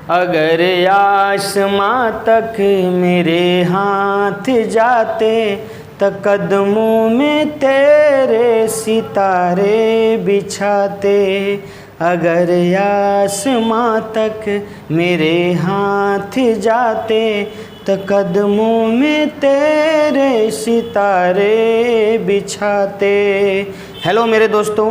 अगर आसमां तक मेरे हाथ जाते त कदमों में तेरे सितारे बिछाते। अगर आसमां तक मेरे हाथ जाते त कदमों में तेरे सितारे बिछाते। हेलो मेरे दोस्तों,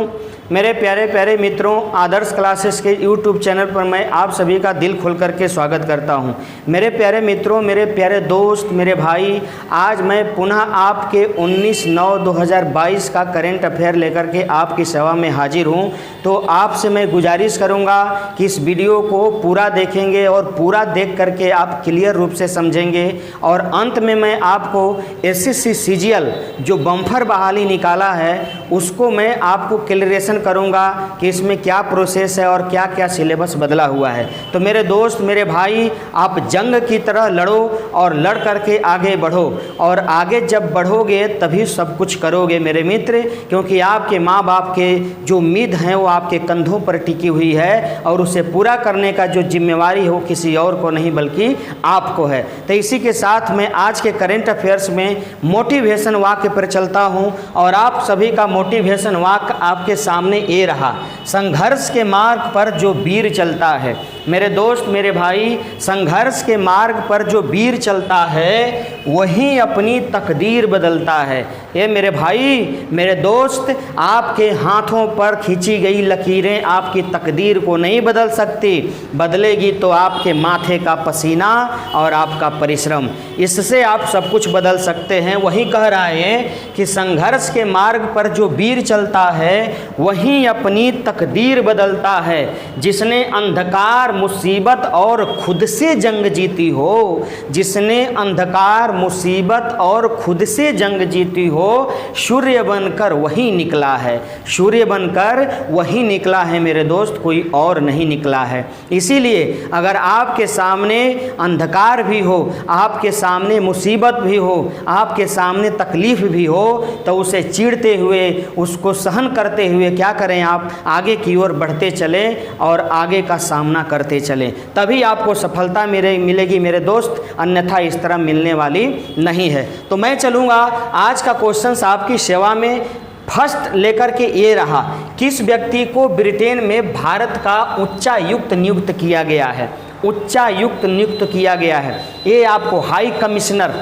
मेरे प्यारे प्यारे मित्रों, आदर्श क्लासेस के यूट्यूब चैनल पर मैं आप सभी का दिल खोल करके स्वागत करता हूं। मेरे प्यारे मित्रों, मेरे प्यारे दोस्त, मेरे भाई, आज मैं पुनः आपके 19/9/2022 का करेंट अफेयर लेकर के आपकी सेवा में हाजिर हूं। तो आपसे मैं गुजारिश करूंगा कि इस वीडियो को पूरा देखेंगे और पूरा देख करके आप क्लियर रूप से समझेंगे। और अंत में मैं आपको एसएससी सीजीएल जो बम्पर बहाली निकाला है उसको मैं आपको क्लियरेशन करूंगा कि इसमें क्या प्रोसेस है और क्या क्या सिलेबस बदला हुआ है। तो मेरे दोस्त, मेरे भाई, आप जंग की तरह लड़ो और लड़ करके आगे बढ़ो, और आगे जब बढ़ोगे तभी सब कुछ करोगे मेरे मित्र, क्योंकि आपके माँ बाप के जो उम्मीद हैं वो आपके कंधों पर टिकी हुई है और उसे पूरा करने का जो जिम्मेवारी हो किसी और को नहीं बल्कि आपको है। तो इसी के साथ मैं आज के करेंट अफेयर्स में मोटिवेशन वाक्य पर चलता हूँ और आप सभी का मोटिवेशन वाक्य आपके सामने ये रहा। संघर्ष के मार्ग पर जो वीर चलता है, मेरे दोस्त, मेरे भाई, संघर्ष के मार्ग पर जो वीर चलता है वही अपनी तकदीर बदलता है। ये मेरे भाई, मेरे दोस्त, आपके हाथों पर खींची गई लकीरें आपकी तकदीर को नहीं बदल सकती, बदलेगी तो आपके माथे का पसीना और आपका परिश्रम, इससे आप सब कुछ बदल सकते हैं। वही कह रहा है कि संघर्ष के मार्ग पर जो वीर चलता है वही अपनी तकदीर बदलता है। जिसने अंधकार, मुसीबत और खुद से जंग जीती हो, जिसने अंधकार, मुसीबत और खुद से जंग जीती हो, सूर्य बनकर वही निकला है, सूर्य बनकर वही निकला है मेरे दोस्त, कोई और नहीं निकला है। इसीलिए अगर आपके सामने अंधकार भी हो, आपके सामने मुसीबत भी हो, आपके सामने तकलीफ भी हो, तो उसे चीरते हुए, उसको सहन करते हुए क्या करें, आप आगे की ओर बढ़ते चलें और आगे का सामना करते चलें, तभी आपको सफलता मिलेगी मेरे दोस्त, अन्यथा इस तरह मिलने वाली नहीं है। तो मैं चलूँगा आज का क्वेश्चन आपकी सेवा में। फर्स्ट लेकर के ये रहा, किस व्यक्ति को ब्रिटेन में भारत का उच्चायुक्त नियुक्त किया गया है? उच्चायुक्त नियुक्त किया गया है, ये आपको हाई कमिश्नर,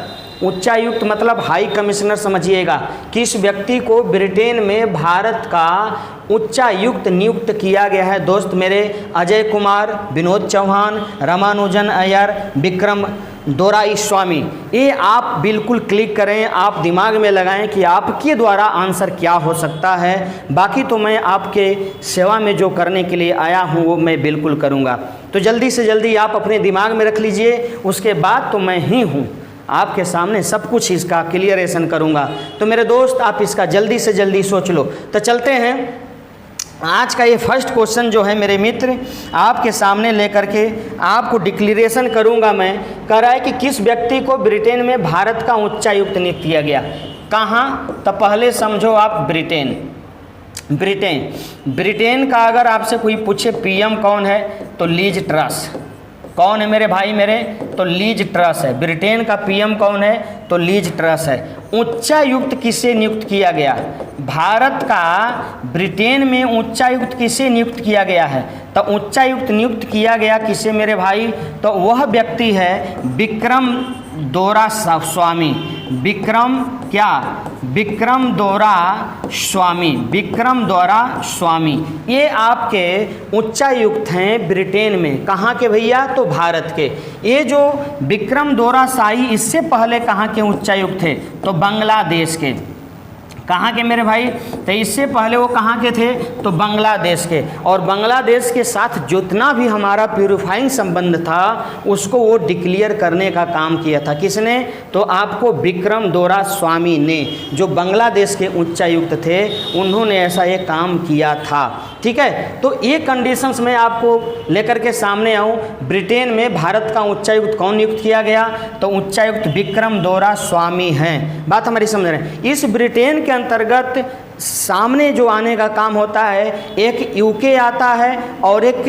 उच्चायुक्त मतलब हाई कमिश्नर समझिएगा। किस व्यक्ति को ब्रिटेन में भारत का उच्चायुक्त नियुक्त किया गया है दोस्त मेरे? अजय कुमार, विनोद चौहान, रामानुजन अय्यर, विक्रम दोराईस्वामी। ये आप बिल्कुल क्लिक करें, आप दिमाग में लगाएं कि आपके द्वारा आंसर क्या हो सकता है। बाकी तो मैं आपके सेवा में जो करने के लिए आया हूँ वो मैं बिल्कुल करूँगा। तो जल्दी से जल्दी आप अपने दिमाग में रख लीजिए, उसके बाद तो मैं ही हूँ आपके सामने सब कुछ इसका क्लियरेशन करूँगा। तो मेरे दोस्त, आप इसका जल्दी से जल्दी सोच लो। तो चलते हैं, आज का ये फर्स्ट क्वेश्चन जो है मेरे मित्र आपके सामने लेकर के आपको डिक्लेरेशन करूंगा मैं। कह रहा है कि किस व्यक्ति को ब्रिटेन में भारत का उच्चायुक्त नियुक्त किया गया? कहाँ? तो पहले समझो आप ब्रिटेन। ब्रिटेन का अगर आपसे कोई पूछे पीएम कौन है तो लीज ट्रस। कौन है मेरे भाई मेरे? तो लीज ट्रस है। ब्रिटेन का पीएम कौन है? तो लीज ट्रस है। उच्चायुक्त किसे नियुक्त किया गया? भारत का ब्रिटेन में उच्चायुक्त किसे नियुक्त किया गया है? तो उच्चायुक्त नियुक्त किया गया किसे मेरे भाई? तो वह व्यक्ति है विक्रम दोरास्वामी। विक्रम क्या? विक्रम दोरास्वामी। विक्रम दोरास्वामी ये आपके उच्चायुक्त हैं ब्रिटेन में। कहाँ के भैया? तो भारत के। ये जो विक्रम दोरासाई इससे पहले कहाँ के उच्चायुक्त थे? तो बांग्लादेश के। कहाँ के मेरे भाई? तो इससे पहले वो कहाँ के थे? तो बांग्लादेश के। और बांग्लादेश के साथ जितना भी हमारा प्यूरिफाइंग संबंध था उसको वो डिक्लेयर करने का काम किया था। किसने? तो आपको विक्रम दोरास्वामी ने, जो बांग्लादेश के उच्चायुक्त थे, उन्होंने ऐसा एक काम किया था। ठीक है, तो ये कंडीशंस में आपको लेकर के सामने आऊँ। ब्रिटेन में भारत का उच्चायुक्त कौन नियुक्त किया गया? तो उच्चायुक्त विक्रम दोरास्वामी हैं। बात हमारी समझ रहे हैं। इस ब्रिटेन के अंतर्गत सामने जो आने का काम होता है, एक यूके आता है और एक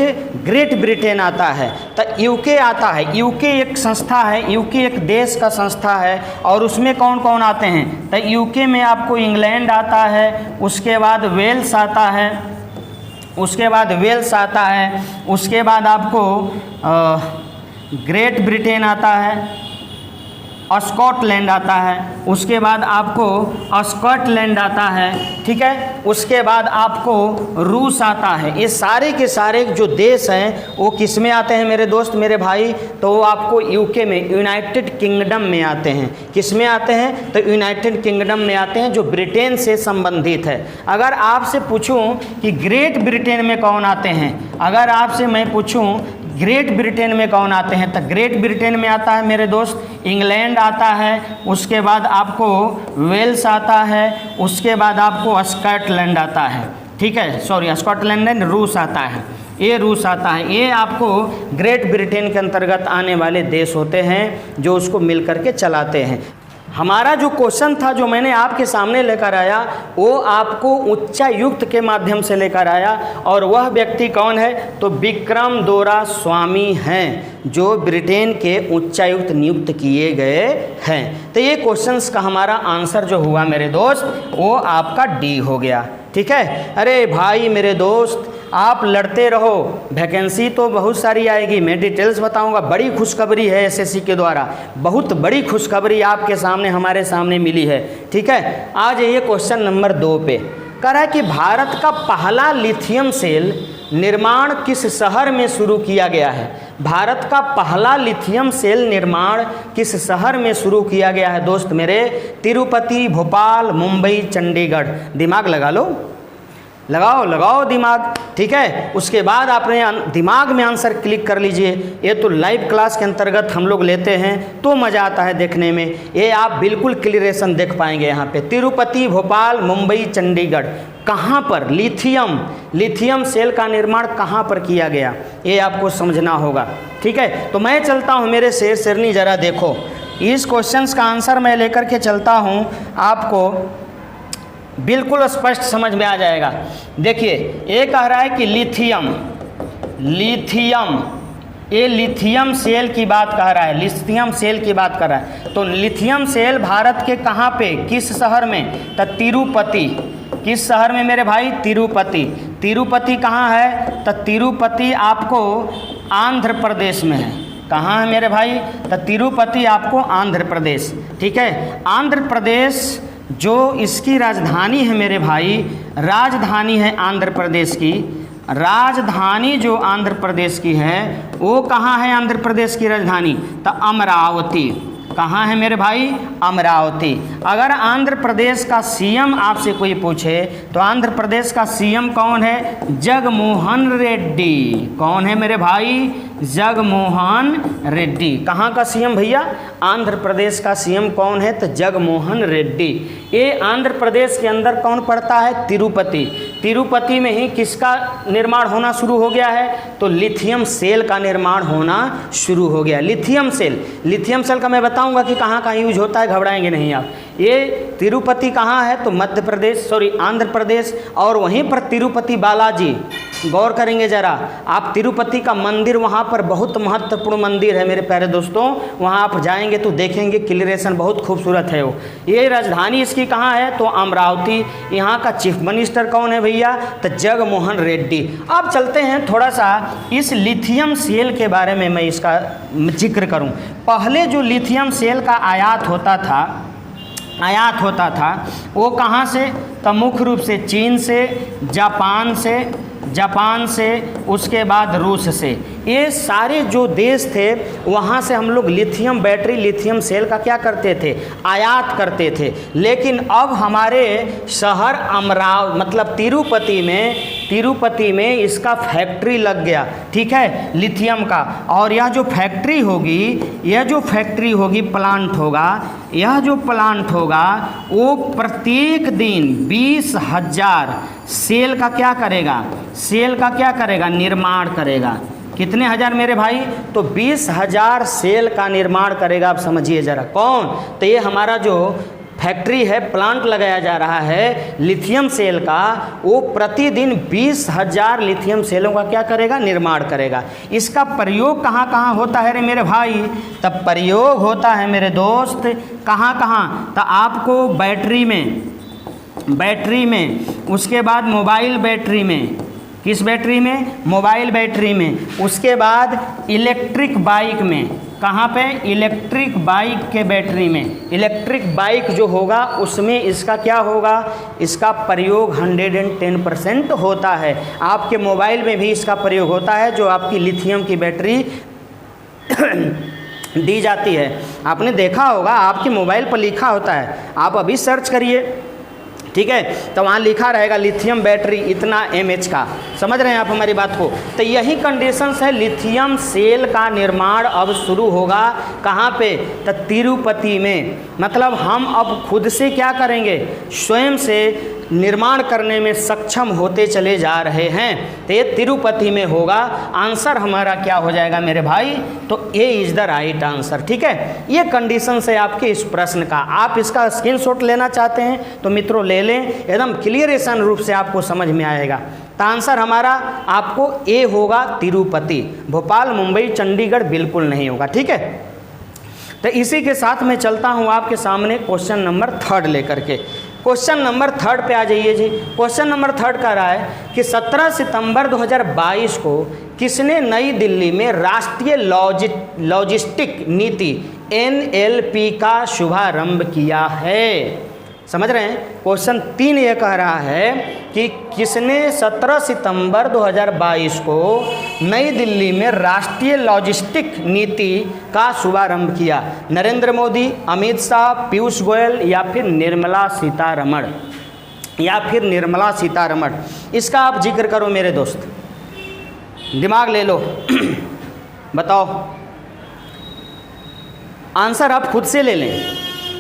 ग्रेट ब्रिटेन आता है। तो यूके आता है, यूके एक संस्था है, यूके एक देश का संस्था है, और उसमें कौन कौन आते हैं? तो यूके में आपको इंग्लैंड आता है, उसके बाद वेल्स आता है, उसके बाद वेल्स आता है, उसके बाद आपको ग्रेट ब्रिटेन आता है, स्कॉटलैंड आता है, उसके बाद आपको स्कॉटलैंड आता है, ठीक है, उसके बाद आपको रूस आता है। ये सारे के सारे जो देश हैं वो किस में आते हैं मेरे दोस्त मेरे भाई? तो वो आपको यूके में, यूनाइटेड किंगडम में आते हैं। किस में आते हैं? तो यूनाइटेड किंगडम में आते हैं, जो ब्रिटेन से संबंधित है। अगर आपसे पूछूं कि ग्रेट ब्रिटेन में कौन आते हैं, अगर आपसे मैं पूछूं ग्रेट ब्रिटेन में कौन आते हैं, तो ग्रेट ब्रिटेन में आता है मेरे दोस्त इंग्लैंड आता है, उसके बाद आपको वेल्स आता है, उसके बाद आपको स्कॉटलैंड आता है, ठीक है, सॉरी स्कॉटलैंड एंड रूस आता है, ये रूस आता है। ये आपको ग्रेट ब्रिटेन के अंतर्गत आने वाले देश होते हैं जो उसको मिल करके चलाते हैं। हमारा जो क्वेश्चन था जो मैंने आपके सामने लेकर आया वो आपको उच्चायुक्त के माध्यम से लेकर आया, और वह व्यक्ति कौन है? तो विक्रम दोरा स्वामी हैं, जो ब्रिटेन के उच्चायुक्त नियुक्त किए गए हैं। तो ये क्वेश्चंस का हमारा आंसर जो हुआ मेरे दोस्त वो आपका डी हो गया, ठीक है। अरे भाई मेरे दोस्त आप लड़ते रहो, वैकेंसी तो बहुत सारी आएगी, मैं डिटेल्स बताऊंगा। बड़ी खुशखबरी है एसएससी के द्वारा, बहुत बड़ी खुशखबरी आपके सामने हमारे सामने मिली है, ठीक है। आ जाइए क्वेश्चन नंबर 2 पे। कह रहा है कि भारत का पहला लिथियम सेल निर्माण किस शहर में शुरू किया गया है? भारत का पहला लिथियम सेल निर्माण किस शहर में शुरू किया गया है दोस्त मेरे? तिरुपति, भोपाल, मुंबई, चंडीगढ़। दिमाग लगा लो, लगाओ दिमाग, ठीक है। उसके बाद आपने दिमाग में आंसर क्लिक कर लीजिए। ये तो लाइव क्लास के अंतर्गत हम लोग लेते हैं तो मज़ा आता है देखने में। ये आप बिल्कुल क्लियरेशन देख पाएंगे यहाँ पे। तिरुपति, भोपाल, मुंबई, चंडीगढ़, कहाँ पर लिथियम सेल का निर्माण कहाँ पर किया गया, ये आपको समझना होगा, ठीक है। तो मैं चलता हूँ मेरे शेर शेरनी, ज़रा देखो इस क्वेश्चंस का आंसर मैं लेकर के चलता हूँ, आपको बिल्कुल स्पष्ट समझ में आ जाएगा। देखिए ये कह रहा है कि लिथियम, ये लिथियम सेल की बात कह रहा है, लिथियम सेल की बात कर रहा है। तो लिथियम सेल भारत के कहाँ पे, किस शहर में? तो तिरुपति। किस शहर में मेरे भाई? तिरुपति कहाँ है? तो तिरुपति आपको आंध्र प्रदेश में है। कहाँ है मेरे भाई? तो तिरुपति आपको आंध्र प्रदेश, ठीक है। आंध्र प्रदेश जो इसकी राजधानी है मेरे भाई, राजधानी है आंध्र प्रदेश की, राजधानी जो आंध्र प्रदेश की है वो कहाँ है? आंध्र प्रदेश की राजधानी तो अमरावती। कहाँ है मेरे भाई? अमरावती। अगर आंध्र प्रदेश का सीएम आपसे कोई पूछे तो आंध्र प्रदेश का सीएम कौन है? जगमोहन रेड्डी। कौन है मेरे भाई? जगमोहन रेड्डी। कहाँ का सीएम भैया? आंध्र प्रदेश का सीएम कौन है? तो जगमोहन रेड्डी। ये आंध्र प्रदेश के अंदर कौन पड़ता है? तिरुपति। तिरुपति में ही किसका निर्माण होना शुरू हो गया है? तो लिथियम सेल का निर्माण होना शुरू हो गया। लिथियम सेल का मैं बताऊंगा कि कहाँ कहाँ यूज होता है, घबराएंगे नहीं आप। ये तिरुपति कहाँ है? तो मध्य प्रदेश, आंध्र प्रदेश। और वहीं पर तिरुपति बालाजी, गौर करेंगे ज़रा आप, तिरुपति का मंदिर वहाँ पर बहुत महत्वपूर्ण मंदिर है मेरे प्यारे दोस्तों। वहाँ आप जाएंगे तो देखेंगे क्लियरेशन बहुत खूबसूरत है वो। ये राजधानी इसकी कहाँ है? तो अमरावती। यहाँ का चीफ मिनिस्टर कौन है भैया? तो जगमोहन रेड्डी। अब चलते हैं थोड़ा सा इस लिथियम सेल के बारे में मैं इसका जिक्र करूँ। पहले जो लिथियम सेल का आयात होता था वो कहाँ से? तो मुख्य रूप से चीन से, जापान से, उसके बाद रूस से। ये सारे जो देश थे वहाँ से हम लोग लिथियम बैटरी, लिथियम सेल का क्या करते थे? आयात करते थे। लेकिन अब हमारे शहर मतलब तिरुपति में इसका फैक्ट्री लग गया, ठीक है, लिथियम का। और यह जो फैक्ट्री होगी, प्लांट होगा, यह जो प्लांट होगा वो प्रत्येक दिन 20,000 सेल का क्या करेगा? निर्माण करेगा। कितने हजार मेरे भाई? तो 20,000 सेल का निर्माण करेगा। आप समझिए ज़रा कौन? तो ये हमारा जो फैक्ट्री है, प्लांट लगाया जा रहा है लिथियम सेल का, वो प्रतिदिन 20,000 लिथियम सेलों का क्या करेगा, निर्माण करेगा। इसका प्रयोग कहाँ कहाँ होता है रे मेरे भाई? तब प्रयोग होता है मेरे दोस्त कहाँ कहाँ? तो आपको बैटरी में, उसके बाद मोबाइल बैटरी में, किस बैटरी में? मोबाइल बैटरी में, उसके बाद इलेक्ट्रिक बाइक में, कहाँ पे? इलेक्ट्रिक बाइक के बैटरी में। इलेक्ट्रिक बाइक जो होगा उसमें इसका क्या होगा? इसका प्रयोग 110% होता है। आपके मोबाइल में भी इसका प्रयोग होता है, जो आपकी लिथियम की बैटरी दी जाती है। आपने देखा होगा आपके मोबाइल पर लिखा होता है, आप अभी सर्च करिए, ठीक है, तो वहाँ लिखा रहेगा लिथियम बैटरी इतना mAh का। समझ रहे हैं आप हमारी बात को? तो यही कंडीशंस है, लिथियम सेल का निर्माण अब शुरू होगा कहाँ पे? तो तिरुपति में। मतलब हम अब खुद से क्या करेंगे, स्वयं से निर्माण करने में सक्षम होते चले जा रहे हैं। तो ये तिरुपति में होगा। आंसर हमारा क्या हो जाएगा मेरे भाई? तो A is the right answer. ठीक है, ये कंडीशन है आपके इस प्रश्न का। आप इसका स्क्रीनशॉट लेना चाहते हैं तो मित्रों ले लें, एकदम क्लियरेशन रूप से आपको समझ में आएगा। तो आंसर हमारा आपको ए होगा, तिरुपति। भोपाल, मुंबई, चंडीगढ़ बिल्कुल नहीं होगा। ठीक है, तो इसी के साथ मैं चलता हूँ आपके सामने क्वेश्चन नंबर 3 लेकर के। क्वेश्चन नंबर 3 पे आ जाइए जी। क्वेश्चन नंबर 3 कह रहा है कि 17 सितंबर 2022 को किसने नई दिल्ली में राष्ट्रीय लॉजिस्टिक नीति NLP का शुभारंभ किया है? समझ रहे हैं? क्वेश्चन 3 ये कह रहा है कि किसने 17 सितंबर 2022 को नई दिल्ली में राष्ट्रीय लॉजिस्टिक नीति का शुभारंभ किया? नरेंद्र मोदी, अमित शाह, पीयूष गोयल या फिर निर्मला सीतारमण? इसका आप जिक्र करो मेरे दोस्त, दिमाग ले लो बताओ। आंसर आप खुद से ले लें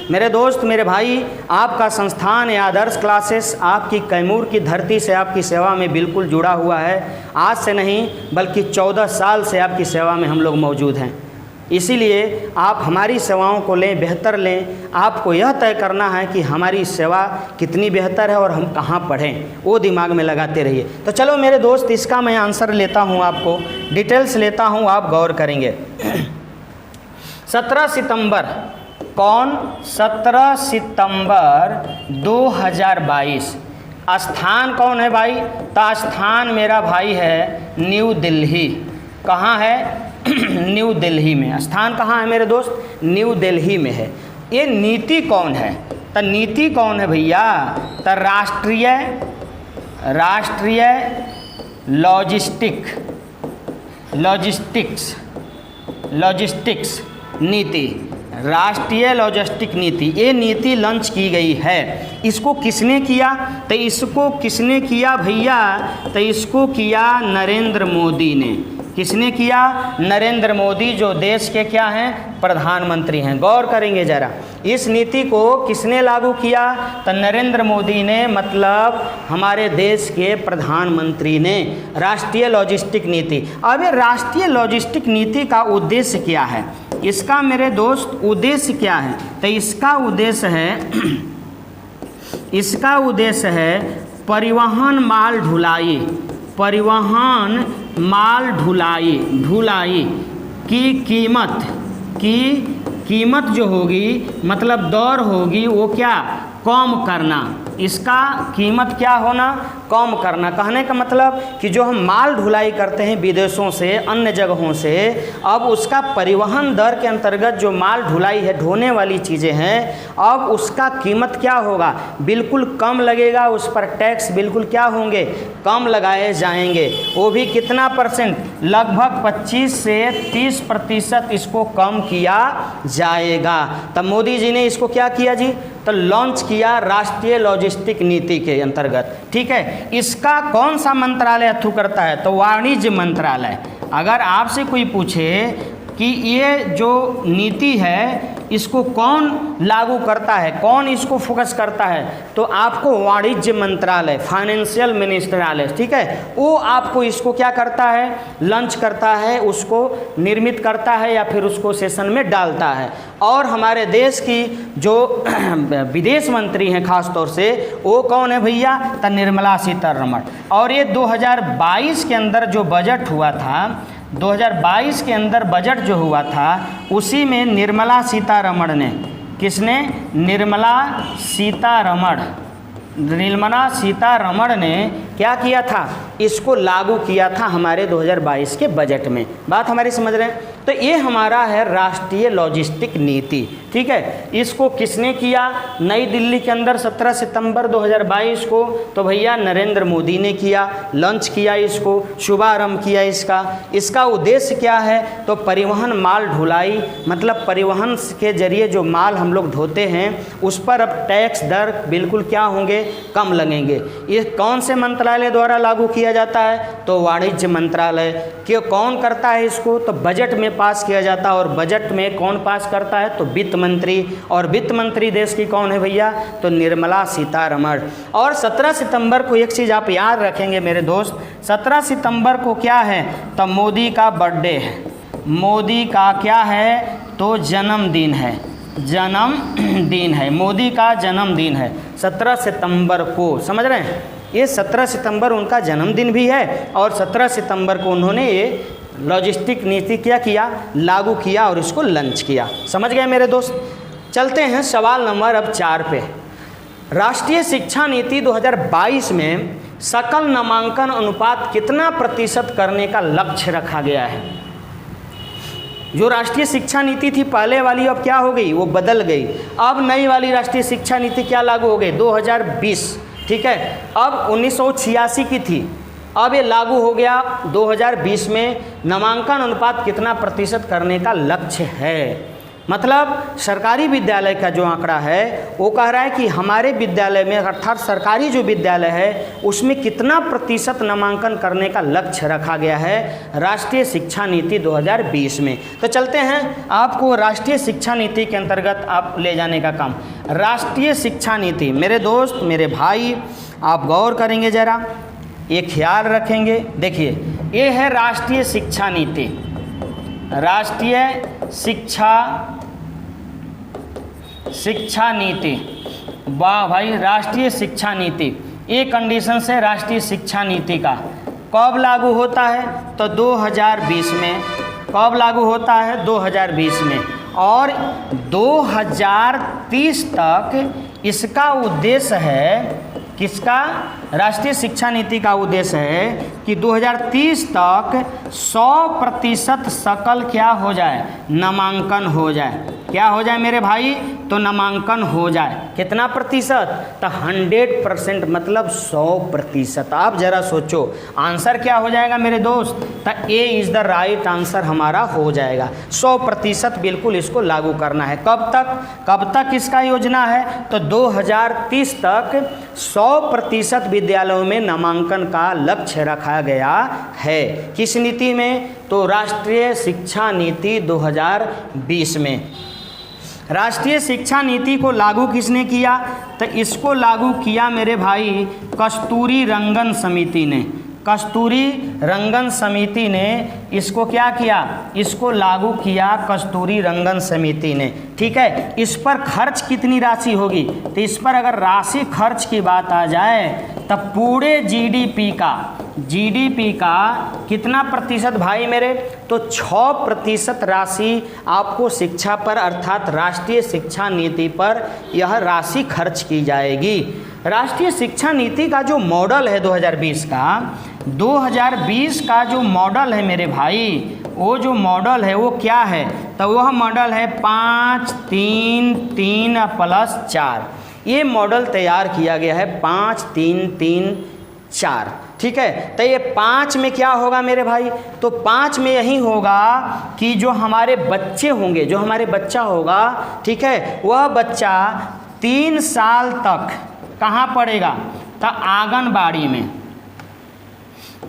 मेरे दोस्त, मेरे भाई। आपका संस्थान या आदर्श क्लासेस आपकी कैमूर की धरती से आपकी सेवा में बिल्कुल जुड़ा हुआ है। आज से नहीं बल्कि 14 साल से आपकी सेवा में हम लोग मौजूद हैं। इसीलिए आप हमारी सेवाओं को लें, बेहतर लें। आपको यह तय करना है कि हमारी सेवा कितनी बेहतर है और हम कहाँ पढ़ें, वो दिमाग में लगाते रहिए। तो चलो मेरे दोस्त, इसका मैं आंसर लेता हूँ, आपको डिटेल्स लेता हूँ, आप गौर करेंगे। 17 सितंबर कौन? 17 सितंबर 2022। स्थान कौन है भाई? तो स्थान मेरा भाई है न्यू दिल्ली। कहाँ है? न्यू दिल्ली में। स्थान कहाँ है मेरे दोस्त? न्यू दिल्ली में है। ये नीति कौन है? तो नीति कौन है भैया? तो राष्ट्रीय लॉजिस्टिक्स नीति, राष्ट्रीय लॉजिस्टिक नीति, ये नीति लॉन्च की गई है। इसको किसने किया? तो इसको किसने किया भैया? तो इसको किया नरेंद्र मोदी ने। किसने किया? नरेंद्र मोदी, जो देश के क्या हैं? प्रधानमंत्री हैं। गौर करेंगे ज़रा, इस नीति को किसने लागू किया? तो नरेंद्र मोदी ने, मतलब हमारे देश के प्रधानमंत्री ने। राष्ट्रीय लॉजिस्टिक नीति। अब ये राष्ट्रीय लॉजिस्टिक नीति का उद्देश्य क्या है? इसका मेरे दोस्त उद्देश्य क्या है? तो इसका उद्देश्य है परिवहन माल ढुलाई की कीमत जो होगी, मतलब दर होगी, वो क्या? कम करना। इसका कीमत क्या होना? कम करना। कहने का मतलब कि जो हम माल ढुलाई करते हैं विदेशों से, अन्य जगहों से, अब उसका परिवहन दर के अंतर्गत जो माल ढुलाई है, ढोने वाली चीज़ें हैं, अब उसका कीमत क्या होगा? बिल्कुल कम लगेगा। उस पर टैक्स बिल्कुल क्या होंगे? कम लगाए जाएंगे। वो भी कितना %? लगभग 25 से 30% इसको कम किया जाएगा। तब मोदी जी ने इसको क्या किया जी? तो लॉन्च किया राष्ट्रीय लॉजिस्टिक नीति के अंतर्गत। ठीक है, इसका कौन सा मंत्रालय थ्रू करता है? तो वाणिज्य मंत्रालय। अगर आपसे कोई पूछे कि ये जो नीति है इसको कौन लागू करता है, कौन इसको फोकस करता है, तो आपको वाणिज्य मंत्रालय, फाइनेंशियल मिनिस्ट्रियालय, ठीक है, वो आपको इसको क्या करता है, लॉन्च करता है, उसको निर्मित करता है या फिर उसको सेशन में डालता है। और हमारे देश की जो विदेश मंत्री हैं खास तौर से, वो कौन है भैया, तो निर्मला सीतारमण। और ये 2022 के अंदर जो बजट हुआ था, 2022 के अंदर बजट जो हुआ था, उसी में निर्मला सीतारमण ने, किसने, निर्मला सीतारमण ने क्या किया था, इसको लागू किया था हमारे 2022 के बजट में। बात हमारी समझ रहे हैं। तो ये हमारा है राष्ट्रीय लॉजिस्टिक नीति, ठीक है। इसको किसने किया, नई दिल्ली के अंदर 17 सितंबर 2022 को, तो भैया नरेंद्र मोदी ने किया, लॉन्च किया, इसको शुभारंभ किया। इसका उद्देश्य क्या है, तो परिवहन माल ढुलाई, मतलब परिवहन के जरिए जो माल हम लोग ढोते हैं उस पर अब टैक्स दर बिल्कुल क्या होंगे, कम लगेंगे। ये कौन से मंत्रालय द्वारा लागू किया जाता है, तो वाणिज्य मंत्रालय। क्यों, कौन करता है इसको, तो बजट में पास किया जाता है। और बजट में कौन पास करता है, तो वित्त मंत्री। और वित्त मंत्री देश की कौन है भैया, तो निर्मला सीतारमण। और 17 सितंबर को एक चीज़ आप याद रखेंगे मेरे दोस्त, 17 सितंबर को क्या है, तो मोदी का बर्थडे है, मोदी का क्या है, तो जन्मदिन है, जन्मदिन है, मोदी का जन्मदिन है 17 सितंबर को, समझ रहे हैं। ये 17 सितंबर उनका जन्मदिन भी है और 17 सितंबर को उन्होंने ये लॉजिस्टिक नीति क्या किया, लागू किया और इसको लॉन्च किया। समझ गए मेरे दोस्त। चलते हैं सवाल नंबर अब 4 पे। राष्ट्रीय शिक्षा नीति 2022 में सकल नामांकन अनुपात कितना प्रतिशत करने का लक्ष्य रखा गया है। जो राष्ट्रीय शिक्षा नीति थी पहले वाली, अब क्या हो गई, वो बदल गई। अब नई वाली राष्ट्रीय शिक्षा नीति क्या लागू हो गई, 2020, ठीक है। अब 1986 की थी, अब ये लागू हो गया 2020 में। नामांकन अनुपात कितना प्रतिशत करने का लक्ष्य है, मतलब सरकारी विद्यालय का जो आंकड़ा है वो कह रहा है कि हमारे विद्यालय में, अर्थात सरकारी जो विद्यालय है उसमें कितना प्रतिशत नामांकन करने का लक्ष्य रखा गया है राष्ट्रीय शिक्षा नीति 2020 में। तो चलते हैं, आपको राष्ट्रीय शिक्षा नीति के अंतर्गत आप ले जाने का काम। राष्ट्रीय शिक्षा नीति मेरे दोस्त, मेरे भाई, आप गौर करेंगे ज़रा, ये ख्याल रखेंगे। देखिए, ये है राष्ट्रीय शिक्षा नीति, राष्ट्रीय शिक्षा नीति। वाह भाई, राष्ट्रीय शिक्षा नीति, ये कंडीशन से राष्ट्रीय शिक्षा नीति का कब लागू होता है, तो 2020 में। कब लागू होता है, 2020 में। और 2030 तक इसका उद्देश्य है, किसका, राष्ट्रीय शिक्षा नीति का उद्देश्य है कि 2030 तक 100% सकल क्या हो जाए, नामांकन हो जाए। क्या हो जाए मेरे भाई, तो नामांकन हो जाए। कितना प्रतिशत, तो 100%, मतलब 100%। आप जरा सोचो आंसर क्या हो जाएगा मेरे दोस्त, तो A is the right answer हमारा हो जाएगा। 100% बिल्कुल इसको लागू करना है। कब तक, कब तक इसका योजना है, तो 2030 तक 100% विद्यालयों में नामांकन का लक्ष्य रखा गया है। किस नीति में, तो राष्ट्रीय शिक्षा नीति 2020 में। राष्ट्रीय शिक्षा नीति को लागू किसने किया, तो इसको लागू किया मेरे भाई कस्तूरी रंगन समिति ने। कस्तूरी रंगन समिति ने इसको क्या किया, इसको लागू किया कस्तूरी रंगन समिति ने, ठीक है। इस पर खर्च कितनी राशि होगी, तो इस पर अगर राशि खर्च की बात आ जाए तब पूरे जीडीपी का कितना प्रतिशत भाई मेरे, तो 6% राशि आपको शिक्षा पर, अर्थात राष्ट्रीय शिक्षा नीति पर यह राशि खर्च की जाएगी। राष्ट्रीय शिक्षा नीति का जो मॉडल है 2020 का जो मॉडल है मेरे भाई, वो जो मॉडल है वो क्या है, तो वह मॉडल है 5-3-3+4। ये मॉडल तैयार किया गया है 5-3-3-4, ठीक है। तो ये 5 में क्या होगा मेरे भाई, तो 5 में यही होगा कि जो हमारे बच्चे होंगे, जो हमारे बच्चा होगा, ठीक है, वह बच्चा 3 साल तक कहाँ पढ़ेगा, तो आंगनबाड़ी में।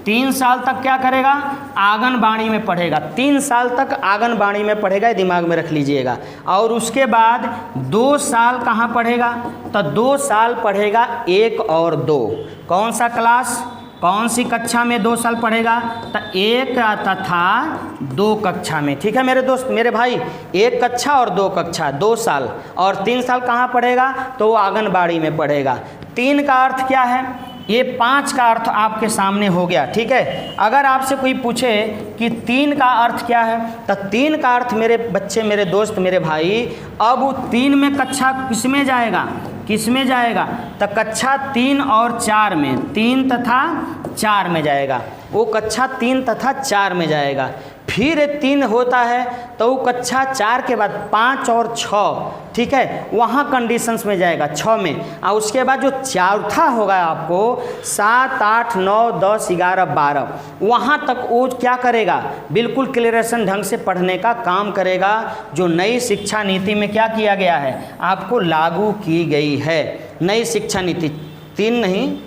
3 साल तक क्या करेगा, आंगनबाड़ी में पढ़ेगा। 3 साल तक आंगनबाड़ी में पढ़ेगा, ये दिमाग में रख लीजिएगा। और उसके बाद 2 साल कहाँ पढ़ेगा, तो 2 साल पढ़ेगा 1 और 2। कौन सा क्लास, कौन सी कक्षा में 2 साल पढ़ेगा, तो 1 तथा 2 कक्षा में। ठीक है मेरे दोस्त, मेरे भाई, 1 कक्षा और 2 कक्षा, 2 साल। और 3 साल कहाँ पढ़ेगा, तो वो आंगनबाड़ी में पढ़ेगा। 3 का अर्थ क्या है, ये 5 का अर्थ आपके सामने हो गया। ठीक है, अगर आपसे कोई पूछे कि 3 का अर्थ क्या है, तो 3 का अर्थ मेरे बच्चे, मेरे दोस्त, मेरे भाई, अब वो 3 में कक्षा किस में जाएगा, किस में जाएगा, तो कक्षा 3 और 4 में, 3 तथा 4 में जाएगा। वो कक्षा 3 तथा 4 में जाएगा। फिर 3 होता है तो वो कक्षा 4 के बाद 5 और 6, ठीक है, वहाँ कंडीशंस में जाएगा, 6 में। और उसके बाद जो चौथा होगा आपको 7, 8, 9, 10, 11, 12, वहाँ तक वो क्या करेगा, बिल्कुल क्लियरेशन ढंग से पढ़ने का काम करेगा, जो नई शिक्षा नीति में क्या किया गया है, आपको लागू की गई है। नई शिक्षा नीति 3 नहीं,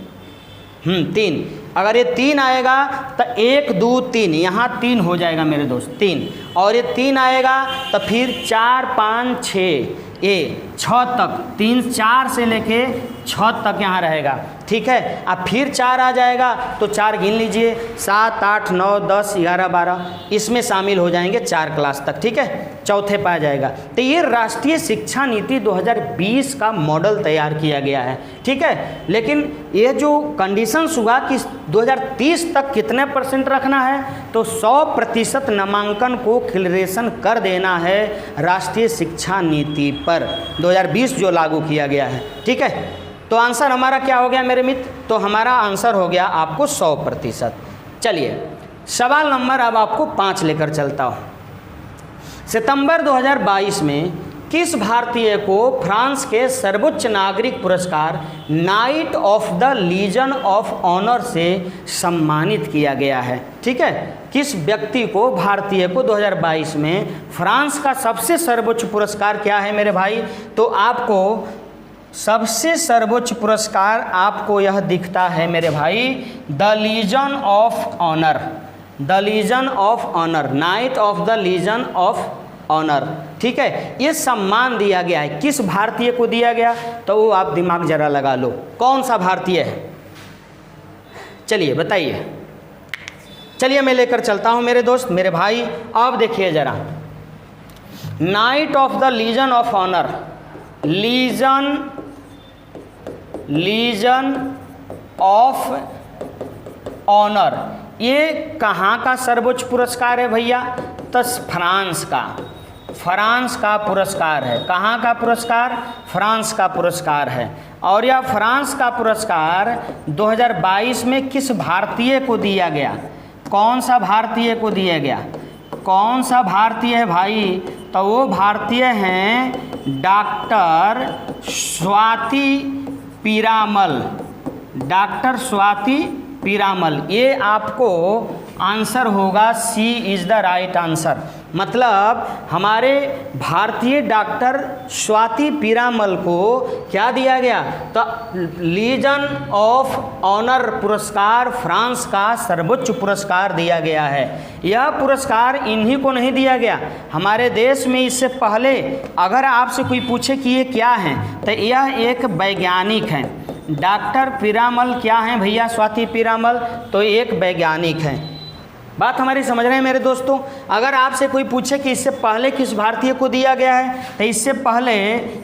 3, अगर ये 3 आएगा तो 1, 2, 3, यहाँ 3 हो जाएगा मेरे दोस्त, 3। और ये 3 आएगा तो फिर 4, 5, 6, ये 6 तक, 3, 4 से लेके 6 तक यहाँ रहेगा। ठीक है, अब फिर 4 आ जाएगा तो 4 गिन लीजिए, 7, 8, 9, 10, 11, 12, इसमें शामिल हो जाएंगे 4 क्लास तक। ठीक है, चौथे पे आ जाएगा। तो ये राष्ट्रीय शिक्षा नीति 2020 का मॉडल तैयार किया गया है। ठीक है, लेकिन ये जो कंडीशंस हुआ कि 2030 तक कितने % रखना है, तो 100% नामांकन को क्लियरेशन कर देना है राष्ट्रीय शिक्षा नीति पर 2020 जो लागू किया गया है। ठीक है, तो आंसर हमारा क्या हो गया मेरे मित्र, तो हमारा आंसर हो गया आपको 100%। चलिए सवाल नंबर अब आपको 5 लेकर चलता हूँ। सितंबर 2022 में किस भारतीय को फ्रांस के सर्वोच्च नागरिक पुरस्कार Knight of the Legion of Honour से सम्मानित किया गया है? ठीक है, किस व्यक्ति को, भारतीय को 2022 में फ्रांस का सबसे सर्वोच्च पुरस्कार क्या है मेरे भाई, तो आपको सबसे सर्वोच्च पुरस्कार आपको यह दिखता है मेरे भाई, the Legion of Honour, the Legion of Honour, Knight of the Legion of Honour. ठीक है, ये सम्मान दिया गया है, किस भारतीय को दिया गया, तो वो आप दिमाग जरा लगा लो, कौन सा भारतीय है, चलिए बताइए। चलिए मैं लेकर चलता हूं मेरे दोस्त, मेरे भाई। अब देखिए जरा, Knight of the Legion of Honour, Legion of Honour, ये कहाँ का सर्वोच्च पुरस्कार है भैया, तो फ्रांस का पुरस्कार है। कहाँ का पुरस्कार, फ्रांस का पुरस्कार है। और यह फ्रांस का पुरस्कार 2022 में किस भारतीय को दिया गया, कौन सा भारतीय को दिया गया, कौन सा भारतीय है भाई, तो वो भारतीय हैं डॉक्टर स्वाति पीरामल, डॉक्टर स्वाति पीरामल। ये आपको आंसर होगा, सी इज़ द राइट आंसर। मतलब हमारे भारतीय डॉक्टर स्वाति पीरामल को क्या दिया गया, तो लीजन ऑफ ऑनर पुरस्कार, फ्रांस का सर्वोच्च पुरस्कार दिया गया है। यह पुरस्कार इन्हीं को नहीं दिया गया, हमारे देश में इससे पहले अगर आपसे कोई पूछे कि ये क्या हैं, तो यह एक वैज्ञानिक हैं। डॉक्टर पीरामल क्या हैं भैया, स्वाति पीरामल, तो एक वैज्ञानिक हैं। बात हमारी समझ रहे हैं मेरे दोस्तों। अगर आपसे कोई पूछे कि इससे पहले किस भारतीय को दिया गया है, तो इससे पहले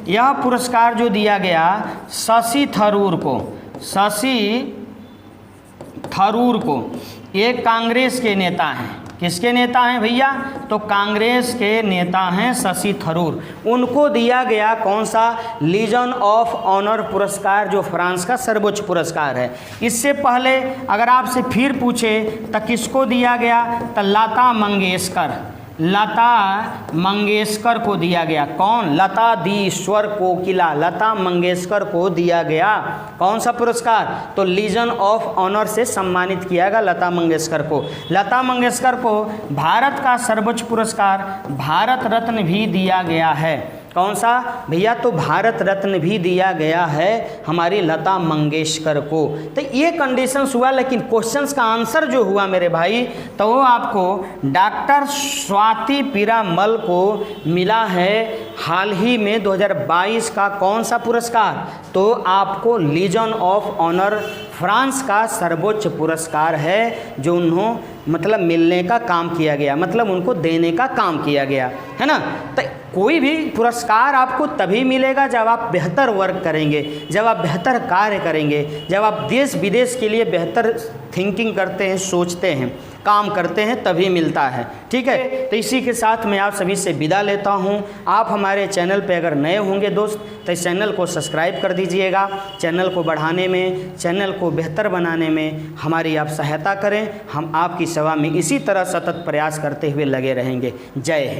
यह पुरस्कार जो दिया गया शशि थरूर को, शशि थरूर को, ये कांग्रेस के नेता हैं। किसके नेता हैं भैया, तो कांग्रेस के नेता हैं शशि थरूर। उनको दिया गया कौन सा, लीजन ऑफ ऑनर पुरस्कार, जो फ्रांस का सर्वोच्च पुरस्कार है। इससे पहले अगर आपसे फिर पूछे तो किसको दिया गया, तो लता मंगेशकर, लता मंगेशकर को दिया गया। कौन, लता दी स्वर कोकिला, लता मंगेशकर को दिया गया कौन सा पुरस्कार, तो लीजन ऑफ ऑनर से सम्मानित किया गया लता मंगेशकर को। लता मंगेशकर को भारत का सर्वोच्च पुरस्कार भारत रत्न भी दिया गया है। कौन सा भैया? तो भारत रत्न भी दिया गया है हमारी लता मंगेशकर को। तो ये कंडीशंस हुआ, लेकिन क्वेश्चंस का आंसर जो हुआ मेरे भाई, तो वो आपको डॉक्टर स्वाति पीरामल को मिला है हाल ही में 2022 का कौन सा पुरस्कार? तो आपको लीजन ऑफ ऑनर, फ्रांस का सर्वोच्च पुरस्कार है जो मतलब मिलने का काम किया गया, मतलब उनको देने का काम किया गया है ना। तो कोई भी पुरस्कार आपको तभी मिलेगा जब आप बेहतर वर्क करेंगे, जब आप बेहतर कार्य करेंगे, जब आप देश विदेश के लिए बेहतर थिंकिंग करते हैं, सोचते हैं, काम करते हैं, तभी मिलता है। ठीक है, तो इसी के साथ मैं आप सभी से विदा लेता हूं। आप हमारे चैनल पे अगर नए होंगे दोस्त, तो इस चैनल को सब्सक्राइब कर दीजिएगा। चैनल को बढ़ाने में, चैनल को बेहतर बनाने में हमारी आप सहायता करें। हम आपकी सेवा में इसी तरह सतत प्रयास करते हुए लगे रहेंगे। जय हिंद।